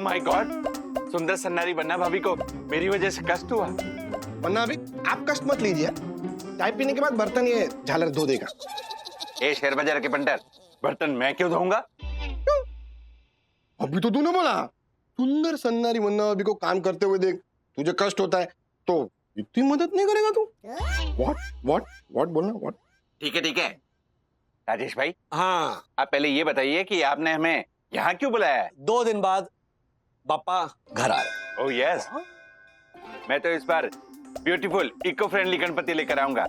My God, सुंदर सन्नारी बन्ना भाभी को मेरी वजह से कष्ट हुआ। वरना अभी आप कष्ट मत लीजिए, चाय पीने के बाद बर्तन ये झालर धो देगा। ए शेर बाजार के पंटर, बर्तन मैं क्यों धोऊंगा? अभी तो तूने बोला सुंदर सन्नारी मुन्ना अभी को काम करते हुए देख, तुझे कष्ट होता है तो इतनी मदद नहीं करेगा तू? व्हाट बोलना व्हाट? ठीक है राजेश भाई, हाँ, आप पहले ये बताइए कि आपने हमें यहाँ क्यों बुलाया है? 2 दिन बाद पापा घर आ रहे। ओह यस, मैं तो इस बार ब्यूटीफुल इको फ्रेंडली गणपति लेकर आऊंगा।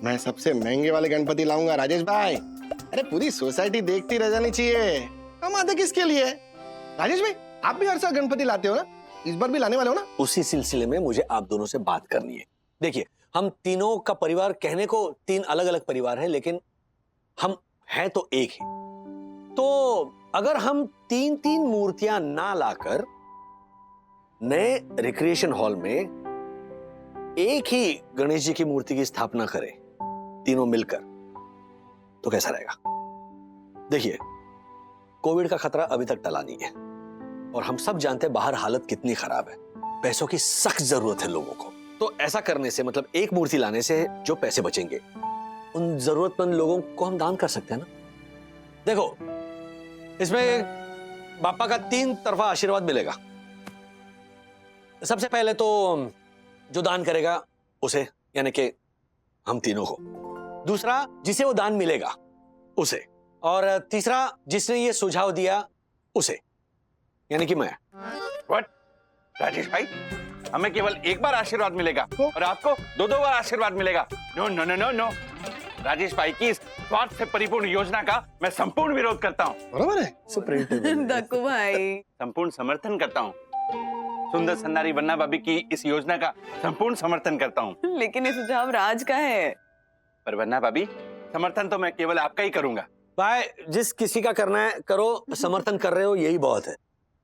मैं सबसे महंगे वाले गणपति लाऊंगा राजेश भाई। अरे पूरी सोसाइटी देखती रह जानी चाहिए, हम आते किसके लिए? राजेश भाई आप भी हर साल गणपति लाते हो ना, इस बार भी लाने वाले हो ना? उसी सिलसिले में मुझे आप दोनों से बात करनी है। देखिए, हम तीनों का परिवार कहने को 3 अलग अलग परिवार है, लेकिन हम हैं तो एक ही। तो अगर हम 3 मूर्तियां ना लाकर नए रिक्रिएशन हॉल में एक ही गणेश जी की मूर्ति की स्थापना करें, तीनों मिलकर, तो कैसा रहेगा? देखिए, कोविड का खतरा अभी तक टला नहीं है और हम सब जानते हैं बाहर हालत कितनी खराब है, पैसों की सख्त जरूरत है लोगों को। तो ऐसा करने से, मतलब एक मूर्ति लाने से जो पैसे बचेंगे उन जरूरतमंद लोगों को हम दान कर सकते हैं ना। देखो, इसमें बापा का 3 तरफा आशीर्वाद मिलेगा। सबसे पहले तो जो दान करेगा उसे, यानी कि हम तीनों को। दूसरा, जिसे वो दान मिलेगा उसे। और तीसरा, जिसने ये सुझाव दिया उसे, यानी कि मैं। व्हाट? राजेश भाई, हमें केवल एक बार आशीर्वाद मिलेगा और आपको 2 बार आशीर्वाद मिलेगा? No no no no no, Rajesh भाई की इस स्वार्थ से परिपूर्ण योजना का मैं संपूर्ण विरोध करता हूँ। बराबर है दक्कू भाई, संपूर्ण समर्थन करता हूँ। सुंदर सन्नारी बन्ना भाभी की इस योजना का संपूर्ण समर्थन करता हूँ। लेकिन ये सुझाव राज का है। पर बन्ना भाभी, समर्थन तो मैं केवल आपका ही करूंगा। भाई, जिस किसी का करना है करो, समर्थन कर रहे हो यही बहुत है।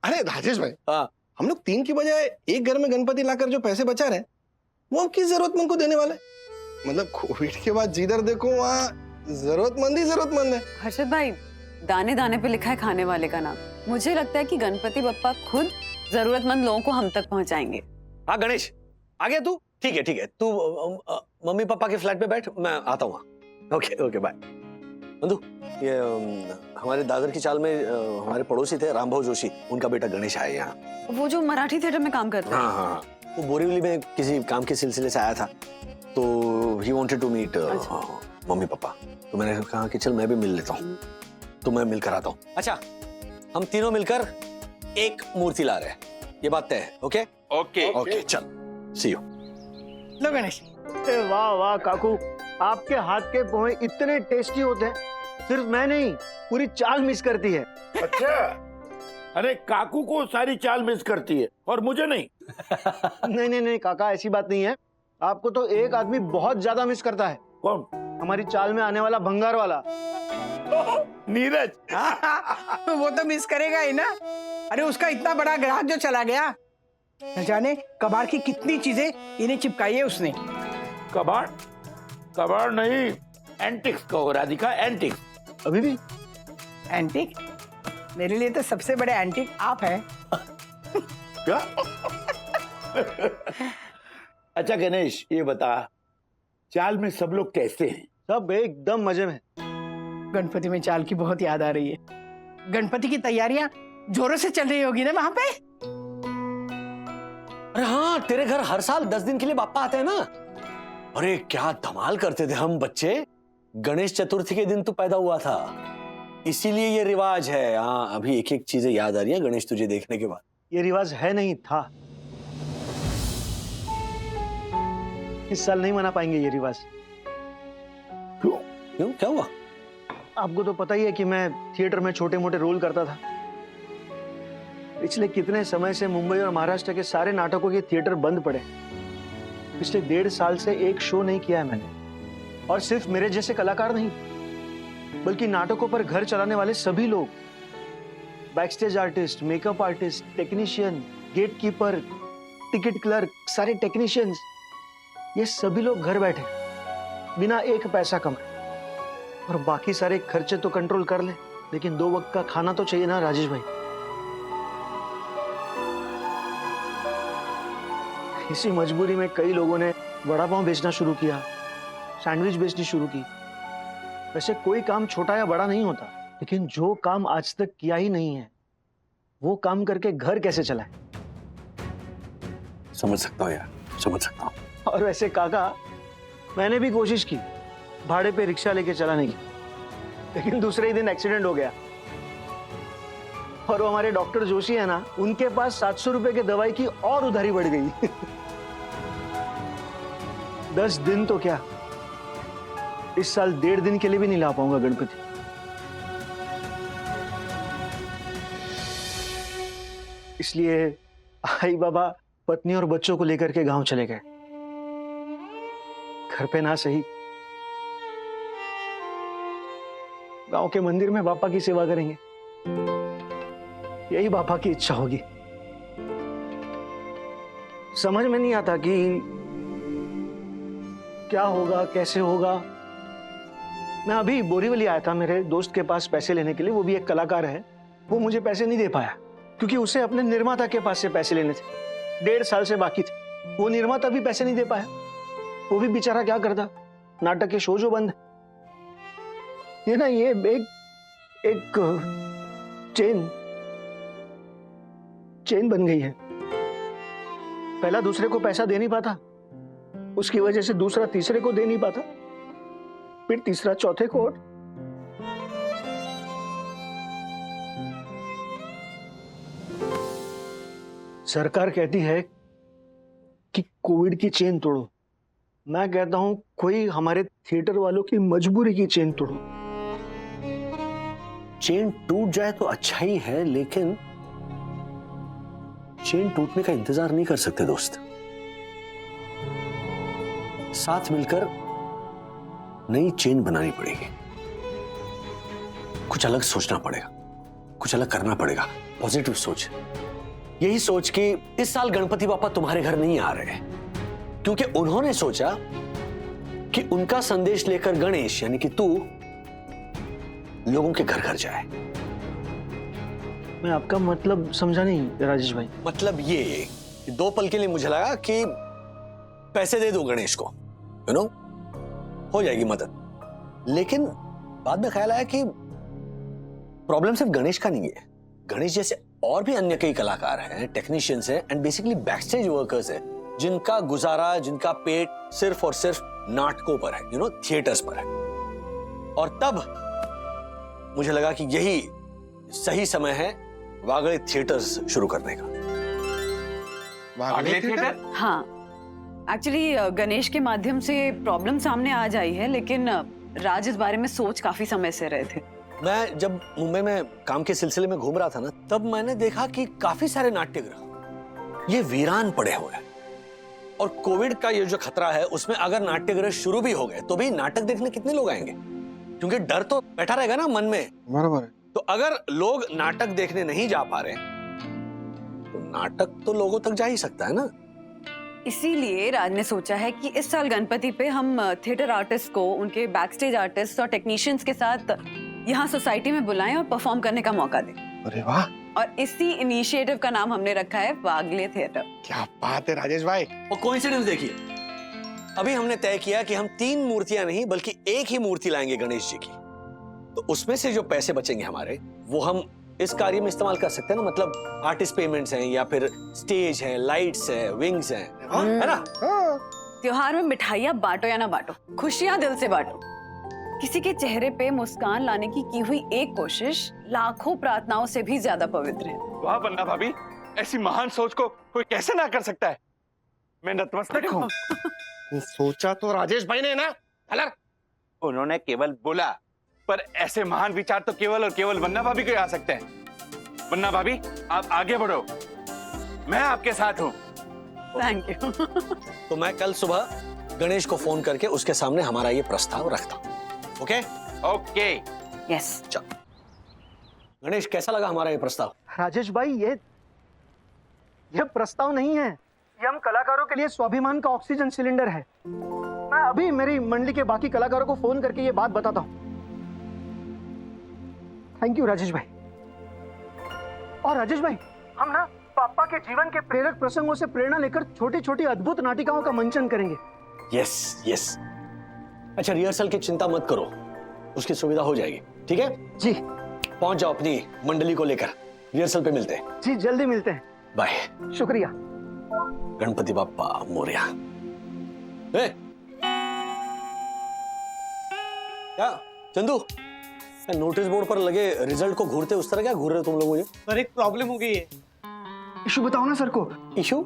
अरे राजेश भाई, हाँ, हम लोग 3 की बजाय एक घर में गणपति लाकर जो पैसे बचा रहे हैं वो हम किस जरूरतमंद को देने वाले? मतलब कोविड के बाद जिधर देखो वहाँ जरूरतमंद है। हर्षद भाई, दाने दाने पे लिखा है खाने वाले का नाम। मुझे लगता है कि गणपति बप्पा खुद जरूरतमंद लोगों को हम तक पहुंचाएंगे। हाँ गणेश, आ गया तू? ठीक है, तू मम्मी पापा के फ्लैट पे बैठ, मैं आता हूँ। Okay bye. बंधु, ये हमारे दादर की चाल में हमारे पड़ोसी थे रामभाऊ जोशी, उनका बेटा गणेश आया यहाँ। वो जो मराठी थिएटर में काम करता है? हाँ, वो बोरीवली में किसी काम के सिलसिले से आया था, तो he wanted to meet mummy papa. तो मैंने कहा कि चल मैं भी मिल लेता हूँ, तो मैं मिलकर आता हूँ। अच्छा, हम तीनों मिलकर एक मूर्ति ला रहे हैं, ये बात तय है? ओके ओके, चल, सी यू। लो गणेश। वाह वाह काकू, आपके हाथ के पोहे इतने टेस्टी होते हैं, सिर्फ मैं नहीं पूरी चाल मिस करती है। अच्छा, अरे काकू को सारी चाल मिस करती है और मुझे नहीं? नहीं काका, ऐसी बात नहीं है। आपको तो एक आदमी बहुत ज्यादा मिस करता है। कौन? हमारी चाल में आने वाला भंगार वाला नीरज। वो तो मिस करेगा ही ना। अरे उसका इतना बड़ा ग्राहक जो चला गया, न जाने कबाड़ की कितनी चीजें इन्हें चिपकाई है उसने। कबाड़ नहीं, एंटिक्स कहो राधिका, एंटिक्स। अभी भी एंटिक? मेरे लिए तो सबसे बड़े एंटिक आप हैं। क्या? अच्छा गणेश, ये बता, चाल में सब लोग कैसे हैं? सब एकदम मजे में। गणपति में चाल की बहुत याद आ रही है। गणपति की तैयारियां जोरों से चल रही होगी ना वहां पे? अरे हाँ, तेरे घर हर साल 10 दिन के लिए बापा आते हैं ना। अरे क्या धमाल करते थे हम बच्चे। गणेश चतुर्थी के दिन तू पैदा हुआ था, इसीलिए ये रिवाज है। हाँ, अभी एक एक चीजें याद आ रही है गणेश तुझे देखने के बाद। ये रिवाज है नहीं था, इस साल नहीं मना पाएंगे ये रिवाज। क्यों, क्या हुआ? आपको तो पता ही है कि मैं थिएटर में छोटे मोटे रोल करता था। पिछले कितने समय से मुंबई और महाराष्ट्र के सारे नाटकों के थिएटर बंद पड़े। पिछले 1.5 साल से एक शो नहीं किया है मैंने। और सिर्फ मेरे जैसे कलाकार नहीं, बल्कि नाटकों पर घर चलाने वाले सभी लोग, backstage artist, makeup artist, technician, gatekeeper, ticket clerk, सारे टेक्नीशियंस, ये सभी लोग घर बैठे बिना एक पैसा कमाए। और बाकी सारे खर्चे तो कंट्रोल कर ले, लेकिन 2 वक्त का खाना तो चाहिए ना राजेश भाई। इसी मजबूरी में कई लोगों ने वड़ा पाव बेचना शुरू किया, सैंडविच बेचनी शुरू की। वैसे कोई काम छोटा या बड़ा नहीं होता, लेकिन जो काम आज तक किया ही नहीं है वो काम करके घर कैसे चलाए। समझ सकता हूँ यार, समझ सकता हूँ। और वैसे काका, मैंने भी कोशिश की भाड़े पे रिक्शा लेके चलाने की, लेकिन दूसरे ही दिन एक्सीडेंट हो गया। और वो हमारे डॉक्टर जोशी है ना, उनके पास 700 रुपए के दवाई की और उधारी बढ़ गई। 10 दिन तो क्या, इस साल 1.5 दिन के लिए भी नहीं ला पाऊंगा गणपति। इसलिए आई बाबा पत्नी और बच्चों को लेकर के गांव चले गए। घर पे ना सही, गांव के मंदिर में बापा की सेवा करेंगे, यही बापा की इच्छा होगी। समझ में नहीं आता कि क्या होगा, कैसे होगा। मैं अभी बोरीवली आया था मेरे दोस्त के पास पैसे लेने के लिए, वो भी एक कलाकार है। वो मुझे पैसे नहीं दे पाया क्योंकि उसे अपने निर्माता के पास से पैसे लेने थे, 1.5 साल से बाकी थे। वो निर्माता भी पैसे नहीं दे पाया, वो भी बेचारा क्या करता, नाटक के शो जो बंद। ये ना, ये एक चेन बन गई है। पहला दूसरे को पैसा दे नहीं पाता, उसकी वजह से दूसरा तीसरे को दे नहीं पाता, फिर तीसरा चौथे को। सरकार कहती है कि कोविड की चेन तोड़ो, मैं कहता हूं कोई हमारे थिएटर वालों की मजबूरी की चेन तोड़ो। चेन टूट जाए तो अच्छा ही है, लेकिन चेन टूटने का इंतजार नहीं कर सकते दोस्त। साथ मिलकर नई चेन बनानी पड़ेगी। कुछ अलग सोचना पड़ेगा, कुछ अलग करना पड़ेगा। पॉजिटिव सोच, यही सोच कि इस साल गणपति बापा तुम्हारे घर नहीं आ रहे हैं क्योंकि उन्होंने सोचा कि उनका संदेश लेकर गणेश यानी कि तू लोगों के घर घर जाए। मैं आपका मतलब समझा नहीं राजेश भाई। मतलब ये कि 2 पल के लिए मुझे लगा कि पैसे दे दो गणेश को, यू नो, हो जाएगी मदद। लेकिन बाद में ख्याल आया कि प्रॉब्लम सिर्फ गणेश का नहीं है। गणेश जैसे और भी अन्य कई कलाकार हैं, टेक्नीशियंस हैं एंड बेसिकली बैकस्टेज वर्कर्स हैं, जिनका गुजारा, जिनका पेट सिर्फ और सिर्फ नाटकों पर है, यू नो, थिएटर्स पर है। और तब मुझे लगा कि यही सही समय है वागड़े थिएटर्स शुरू करने का। अगले थिएटर? हाँ, एक्चुअली गणेश के माध्यम से प्रॉब्लम सामने आ जाई है, लेकिन राज इस बारे में सोच काफी समय से रहे थे। मैं जब मुंबई में काम के सिलसिले में घूम रहा था ना, तब मैंने देखा कि काफी सारे नाट्यगृह ये वीरान पड़े हुए हैं। और कोविड का ये जो खतरा है, उसमें अगर नाट्यगृह शुरू भी हो गए तो भी नाटक देखने कितने लोग आएंगे? क्योंकि डर तो बैठा रहेगा ना मन में। बराबर है। तो अगर लोग नाटक देखने नहीं जा पा रहे तो नाटक तो लोगों तक जा ही सकता है ना। इसीलिए राज ने सोचा है कि इस साल गणपति पे हम थिएटर आर्टिस्ट को उनके बैकस्टेज आर्टिस्ट और टेक्नीशियंस के साथ यहाँ सोसाइटी में बुलाएं और परफॉर्म करने का मौका दें। अरे वाह, और इसी इनिशिएटिव का नाम हमने रखा है वागले थिएटर। क्या बात है राजेश भाई। और कोइंसिडेंस देखिए, अभी हमने तय किया कि हम 3 मूर्तियां नहीं बल्कि एक ही मूर्ति लाएंगे गणेश जी की। तो उसमें से जो पैसे बचेंगे हमारे, वो हम इस कार्य में इस्तेमाल कर सकते हैं ना। मतलब आर्टिस्ट पेमेंट्स हैं, या फिर स्टेज है, लाइट्स है, विंग्स हैं, है ना। त्योहार में मिठाइयाँ बांटो या ना बांटो, खुशियाँ दिल से बांटो। किसी के चेहरे पे मुस्कान लाने की हुई एक कोशिश लाखों प्रार्थनाओं से भी ज्यादा पवित्र है। वाह बन्ना भाभी, ऐसी महान सोच को कोई कैसे ना कर सकता है। मैं नतमस्तक हूँ। सोचा तो राजेश भाई ने ना। अलग उन्होंने केवल बोला, पर ऐसे महान विचार तो केवल और केवल बन्ना भाभी को आ सकते हैं। बन्ना भाभी, आप आगे बढ़ो, मैं आपके साथ हूँ। Thank you. तो मैं कल सुबह गणेश को फोन करके उसके सामने हमारा ये प्रस्ताव रखता हूँ। ओके? ओके। यस। चल गणेश, कैसा लगा हमारा ये प्रस्ताव? राजेश भाई, ये प्रस्ताव नहीं है, ये हम कलाकारों के लिए स्वाभिमान का ऑक्सीजन सिलेंडर है। मैं अभी मेरी मंडली के बाकी कलाकारों को फोन करके ये बात बताता हूँ। थैंक यू राजेश भाई। और राजेश भाई, हम ना पापा के जीवन के प्रेरक प्रसंगों से प्रेरणा लेकर छोटी छोटी अद्भुत नाटिकाओं का मंचन करेंगे। Yes yes. अच्छा, रिहर्सल की चिंता मत करो, उसकी सुविधा हो जाएगी। ठीक है जी पहुंच जाओ अपनी मंडली को लेकर, रिहर्सल पे मिलते हैं। जी, जल्दी मिलते हैं। बाय। शुक्रिया। गणपति बाप्पा मोरया। ए! क्या चंदू, नोटिस बोर्ड पर लगे रिजल्ट को घूरते उस तरह क्या घूर रहे हो तुम लोग मुझे? सर एक प्रॉब्लम हो गई है। इशू बताओ ना सर को। इशू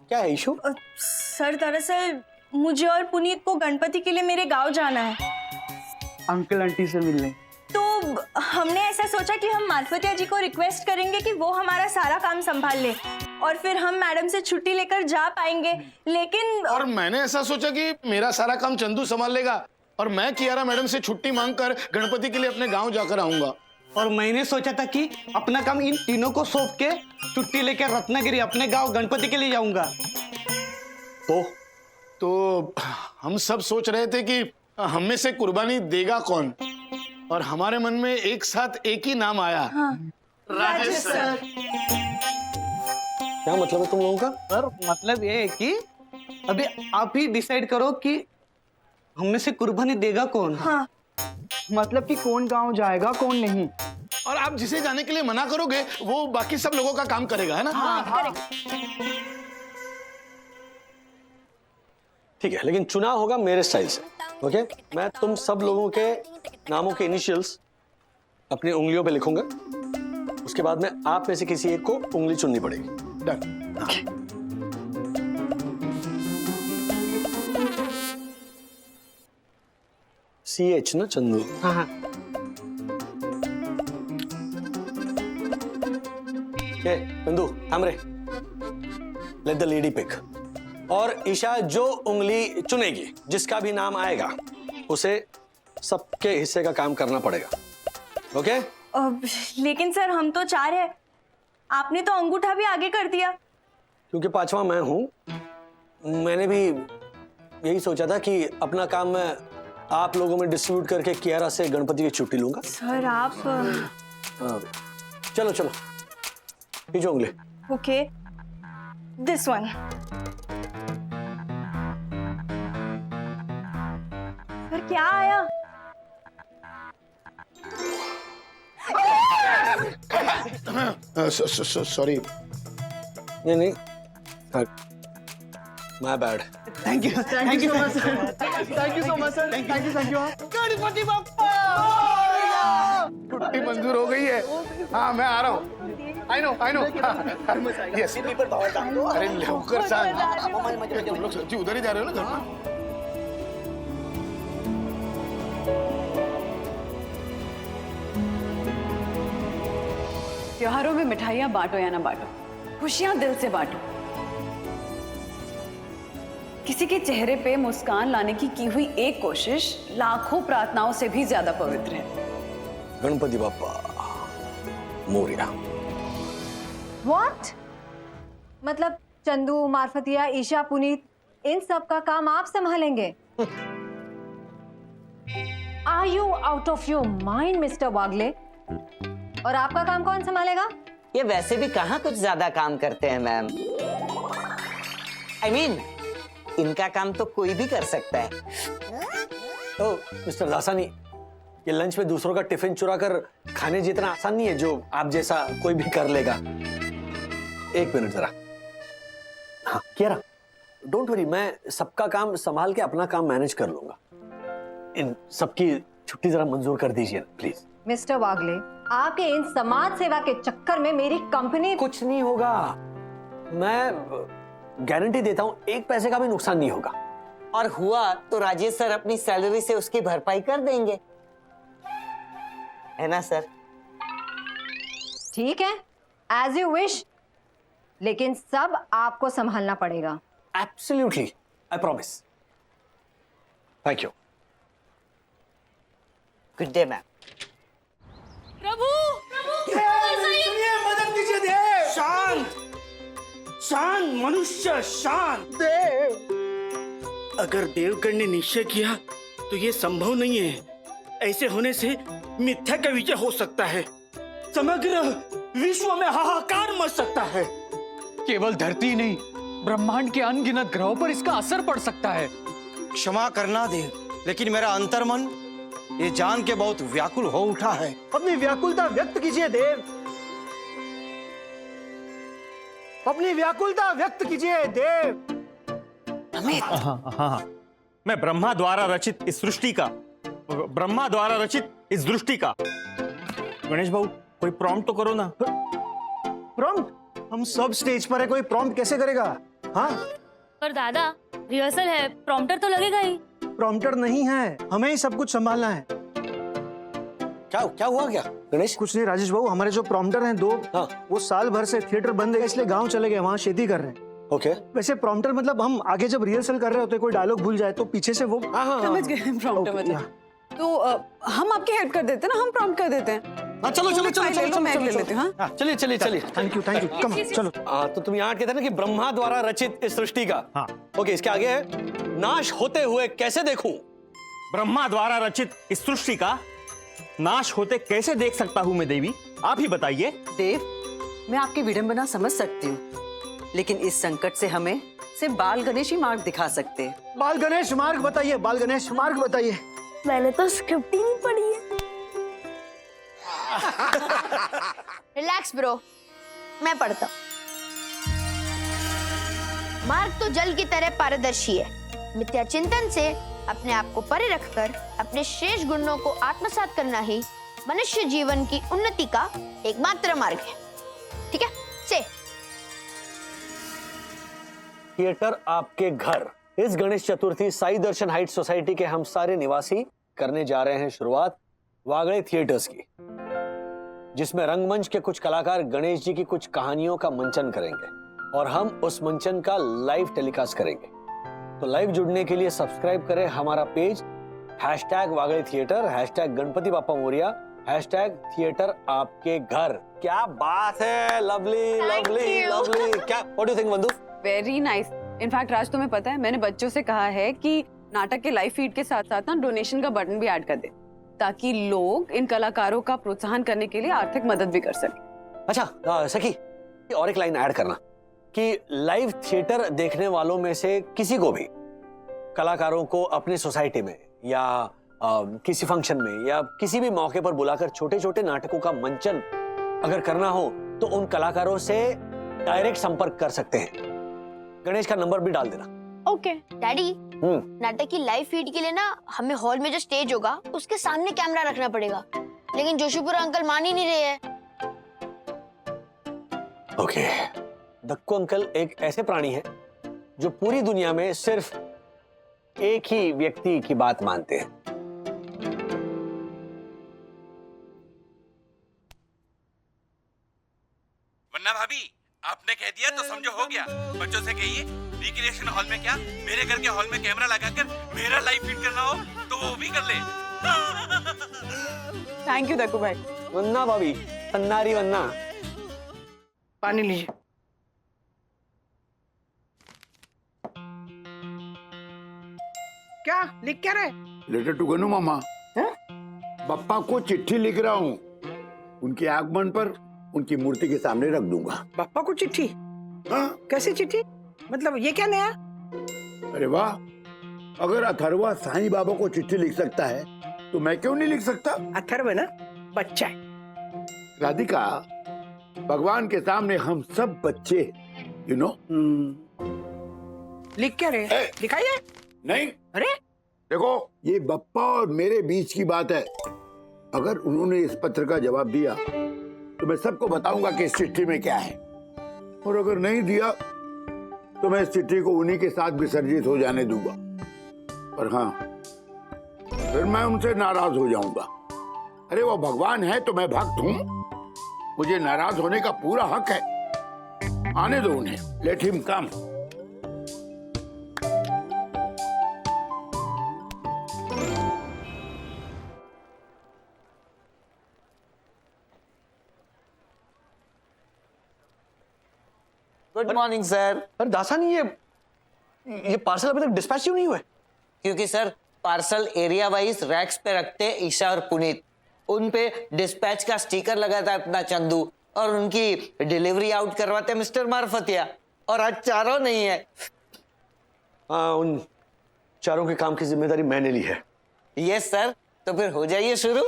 क्या है? इशू सर दरअसल मुझे और पुनीत को गणपति के लिए मेरे गांव जाना है, अंकल आंटी से मिलने। तो हमने ऐसा सोचा कि हम मालफतिया जी को रिक्वेस्ट करेंगे कि वो हमारा सारा काम संभाल ले और फिर हम मैडम से छुट्टी लेकर जा पाएंगे। लेकिन और मैंने ऐसा सोचा कि मेरा सारा काम चंदू संभाल लेगा और मैं कियारा मैडम से छुट्टी मांगकर गणपति के लिए अपने गांव जाकर आऊंगा। और मैंने सोचा था कि अपना काम इन तीनों को सौंप के छुट्टी लेकर रत्नागिरी अपने गांव गणपति के लिए जाऊंगा। तो हम सब सोच रहे थे कि हम में से कुर्बानी देगा कौन, और हमारे मन में एक साथ एक ही नाम आया। हाँ। राजेश सर। क्या मतलब है तुम लोगों का? सर मतलब ये है कि अभी आप ही डिसाइड करो कि हम में से कुर्बानी देगा कौन। हाँ। मतलब कि कौन गांव जाएगा कौन नहीं। और आप जिसे जाने के लिए मना करोगे वो बाकी सब लोगों का काम करेगा, है ना? हाँ। ठीक है, लेकिन चुनाव होगा मेरे स्टाइल से। ओके, मैं तुम सब लोगों के नामों के इनिशियल्स अपनी उंगलियों पे लिखूंगा, उसके बाद में आप में से किसी एक को उंगली चुननी पड़ेगी। डन। CH ना चंदू? हाँ हाँ। चंदू थाम रे, लेट द लेडी पिक। और ईशा जो उंगली चुनेगी, जिसका भी नाम आएगा, उसे सबके हिस्से का काम करना पड़ेगा। ओके? लेकिन सर हम तो 4 हैं, आपने तो अंगूठा भी आगे कर दिया। क्योंकि 5वां मैं हूं, मैंने भी यही सोचा था कि अपना काम मैं आप लोगों में डिस्ट्रीब्यूट करके कियारा से गणपति की छुट्टी लूंगा। सर आप चलो चलो, खींचो उंगली। Okay, this one. सर क्या आया? सॉरी। नहीं नहीं, my bad. Thank you so much sir. Thank you so much sir. Thank you. Ganpati Bappa. छुट्टी मंजूर हो गई है। हाँ मैं आ रहा हूँ। I know. यस। अरे लवकर सांग। तुम लोग सच्ची उधर ही जा रहे हो ना घर में? त्योहारों में मिठाइयां बांटो या ना बांटो, खुशियां दिल से बांटो। किसी के चेहरे पे मुस्कान लाने की हुई एक कोशिश लाखों प्रार्थनाओं से भी ज्यादा पवित्र है। गणपति बाप्पा मोरया। What? मतलब चंदू, मारफतिया, ईशा, पुनीत, इन सब का काम आप संभालेंगे? Are you out of your mind, mister Wagle? और आपका काम कौन संभालेगा? ये वैसे भी कहाँ कुछ ज्यादा काम करते हैं मैम। I mean, इनका काम तो कोई भी कर सकता है। तो मिस्टर दासानी, ये लंच में दूसरों का टिफिन चुरा कर खाने जितना आसान नहीं है जो आप जैसा कोई भी कर लेगा। एक मिनट जरा। हाँ कियारा, डोंट वरी, मैं सबका काम संभाल के अपना काम मैनेज कर लूंगा। इन सबकी छुट्टी जरा मंजूर कर दीजिए प्लीज। मिस्टर वागले, आपके इन समाज सेवा के चक्कर में मेरी कंपनी कुछ नहीं होगा, मैं गारंटी देता हूं, 1 पैसे का भी नुकसान नहीं होगा। और हुआ तो राजेश सर अपनी सैलरी से उसकी भरपाई कर देंगे, है ना सर? ठीक है, एज यू विश, लेकिन सब आपको संभालना पड़ेगा। Absolutely, I promise. Thank you. Good day ma'am. सुनिए, मदद कीजिए। देव शांत, शांत मनुष्य शांत। देव, अगर देवगण ने निश्चय किया तो ये संभव नहीं है। ऐसे होने से मिथ्या का विजय हो सकता है, समग्र विश्व में हाहाकार मच सकता है। केवल धरती ही नहीं, ब्रह्मांड के अनगिनत ग्रहों पर इसका असर पड़ सकता है। क्षमा करना देव, लेकिन मेरा अंतर्मन ये जान के बहुत व्याकुल हो उठा है। अपनी व्याकुलता व्यक्त कीजिए देव, अपनी व्याकुलता व्यक्त कीजिए देव। हाँ, मैं ब्रह्मा द्वारा रचित इस सृष्टि का, ब्रह्मा द्वारा रचित इस दृष्टि का। गणेश भाऊ कोई प्रॉम्प्ट तो करो ना। प्रॉम्प्ट? हम सब स्टेज पर है, कोई प्रॉम्प्ट कैसे करेगा? हाँ पर दादा रिहर्सल है, प्रॉम्प्टर तो लगेगा ही। प्रॉम्प्टर नहीं है, हमें ही सब कुछ संभालना है। क्या हुआ क्या गणेश? कुछ नहीं राजेश बाबू, हमारे जो प्रॉम्प्टर हैं 2, हाँ। वो साल भर से थिएटर बंद है, इसलिए गांव चले गए, वहाँ खेती कर रहे हैं। ओके। वैसे प्रॉम्प्टर मतलब हम आगे जब रिहर्सल कर रहे होते कोई डायलॉग भूल जाए तो पीछे से वो समझ गए प्रॉम्प्टर मतलब। तो हम आपकी हेल्प कर देते हैं ना, हम प्रॉम्प्ट कर देते हैं। हाँ चलो चलो चलो चलो मैं ले लेती हूँ। हाँ चलिए चलिए चलिए। थैंक यू कम चलो। तो तुम यहाँ कहते ना कि ब्रह्मा द्वारा रचित इस सृष्टि का। हाँ। ओके, इसके आगे है नाश होते हुए कैसे देखूं। ब्रह्मा द्वारा रचित इस सृष्टि का नाश होते कैसे देख सकता हूँ मैं देवी, आप ही बताइए। देव, मैं आपकी विडंबना समझ सकती हूँ, लेकिन इस संकट से हमें सिर्फ बाल गणेश ही मार्ग दिखा सकते हैं। बाल गणेश मार्ग बताइए, बाल गणेश मार्ग बताइए। मैंने तो स्क्रिप्ट ही नहीं पढ़ी है। रिलैक्स ब्रो, मैं पढ़ता हूँ। मार्ग तो जल की तरह पारदर्शी है। मिथ्या चिंतन से अपने आप को परे रखकर अपने शेष गुणों को आत्मसात करना ही मनुष्य जीवन की उन्नति का एकमात्र मार्ग है। ठीक है से थिएटर आपके घर, इस गणेश चतुर्थी साई दर्शन हाइट सोसाइटी के हम सारे निवासी करने जा रहे हैं शुरुआत वागड़े थिएटर्स की, जिसमें रंगमंच के कुछ कलाकार गणेश जी की कुछ कहानियों का मंचन करेंगे और हम उस मंचन का लाइव टेलीकास्ट करेंगे। तो लाइव जुड़ने के लिए सब्सक्राइब करें हमारा पेज #वागड़े थिएटर, #गणपति बापा मोरिया, #थिएटर आपके घर। क्या बात है, लवली लवली लवली। क्या व्हाट डू यू थिंक वंदु? Very nice. इनफैक्ट राज, तुम्हें पता है मैंने बच्चों से कहा है कि नाटक के लाइव फीड के साथ साथ ना डोनेशन का बटन भी ऐड कर दे, ताकि लोग इन कलाकारों का प्रोत्साहन करने के लिए आर्थिक मदद भी कर सके। अच्छा सखी, और एक लाइन ऐड करना कि लाइव थिएटर देखने वालों में से किसी को भी कलाकारों को अपनी सोसाइटी में या किसी फंक्शन में या किसी भी मौके पर बुलाकर छोटे छोटे नाटकों का मंचन अगर करना हो तो उन कलाकारों से डायरेक्ट संपर्क कर सकते हैं। गणेश का नंबर भी डाल देना। ओके डैडी, नाटक की लाइव फीड के लिए ना हमें हॉल में जो स्टेज होगा उसके सामने कैमरा रखना पड़ेगा, लेकिन जोशीपुरा अंकल मान ही नहीं रहे हैं। ओके, दक्कू अंकल एक ऐसे प्राणी है जो पूरी दुनिया में सिर्फ एक ही व्यक्ति की बात मानते हैं। वरना भाभी आपने कह दिया तो समझो हो गया। बच्चों से कहिए रिक्रिएशन हॉल में क्या मेरे घर के हॉल में कैमरा लगाकर मेरा लाइव फीड करना हो तो वो भी कर ले। थैंक यू दक्कू भाई। वन्ना भाभी, अन्नारी वन्ना। पानी लीजिए। क्या लिख क्या रहे? लेटर टू गनू मामा। बप्पा को चिट्ठी लिख रहा हूँ, उनके आगमन पर उनकी मूर्ति के सामने रख दूंगा। बप्पा को चिट्ठी? हाँ? कैसी चिट्ठी? मतलब ये क्या नया? अरे वाह, अगर अथर्वा साईं बाबा को चिट्ठी लिख सकता है तो मैं क्यों नहीं लिख सकता? अथर्व ना बच्चा है। राधिका, भगवान के सामने हम सब बच्चे, यू नो। लिख क्या रहे? दिखाइए। नहीं। अरे देखो, ये बप्पा और मेरे बीच की बात है। अगर उन्होंने इस पत्र का जवाब दिया तो मैं सबको बताऊंगा कि इस चिट्ठी में क्या है, और अगर नहीं दिया तो मैं इस चिट्ठी को उन्हीं के साथ विसर्जित हो जाने दूंगा। और हाँ, फिर मैं उनसे नाराज हो जाऊंगा। अरे वो भगवान है तो मैं भक्त हूं, मुझे नाराज होने का पूरा हक है। आने दो उन्हें, let him come. Good morning sir. अरे दासानी, ये पार्सल अभी तक डिस्पैच क्यों नहीं हुआ? क्योंकि sir parcel area wise racks पे रखते ईशा और पुनीत, उन पे डिस्पैच का स्टिकर लगाता अपना चंदू, और उनकी डिलीवरी आउट करवाते मिस्टर मारफतिया। और आज चारों नहीं है। हाँ, उन चारों के काम की जिम्मेदारी मैंने ली है। यस सर, तो फिर हो जाइए शुरू।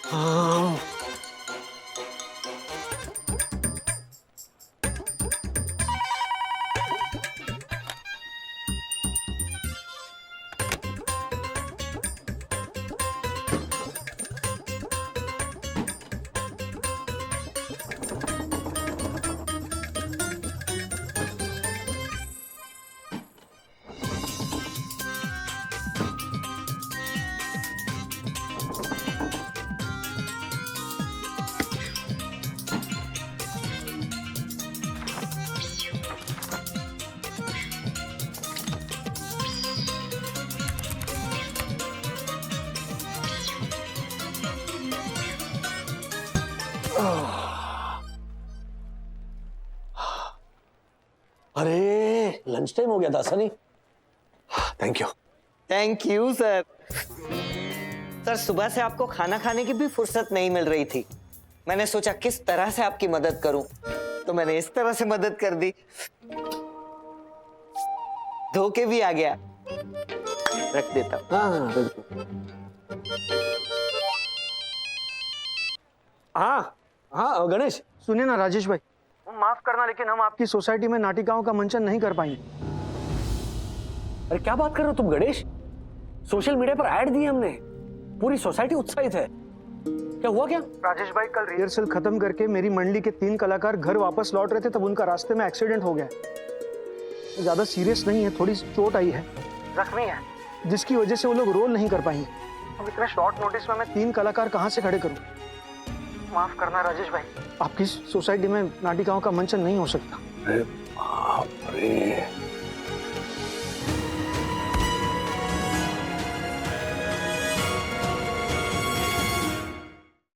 हाँ। अरे लंच टाइम हो गया था Sunny. Thank you. Thank you sir. Sir सुबह से आपको खाना खाने की भी फुर्सत नहीं मिल रही थी। मैंने सोचा किस तरह से आपकी मदद करूं, तो मैंने इस तरह से मदद कर दी। धोखे भी आ गया। रख देता हूं। हाँ बिल्कुल। हाँ हाँ गणेश, सुनिए ना राजेश भाई, माफ करना लेकिन हम आपकी सोसाइटी में नाटिकाओं का मंचन नहीं कर पाएंगे। अरे क्या बात कर रहे हो तुम गणेश? सोशल मीडिया पर ऐड दिए हमने, पूरी सोसाइटी उत्साहित है। क्या हुआ क्या? राजेश भाई, कल रिहर्सल खत्म करके मेरी मंडली के 3 कलाकार घर वापस लौट रहे थे, तब उनका रास्ते में एक्सीडेंट हो गया। ज्यादा सीरियस नहीं है, थोड़ी चोट आई है, जख्मी है, जिसकी वजह से वो लोग रोल नहीं कर पाएंगे। अब इतने शॉर्ट नोटिस में मैं 3 कलाकार कहाँ से खड़े करूँ? माफ करना राजेश भाई, आपकी सोसाइटी में नाटिकाओं का मंचन नहीं हो सकता। अरे बाप रे।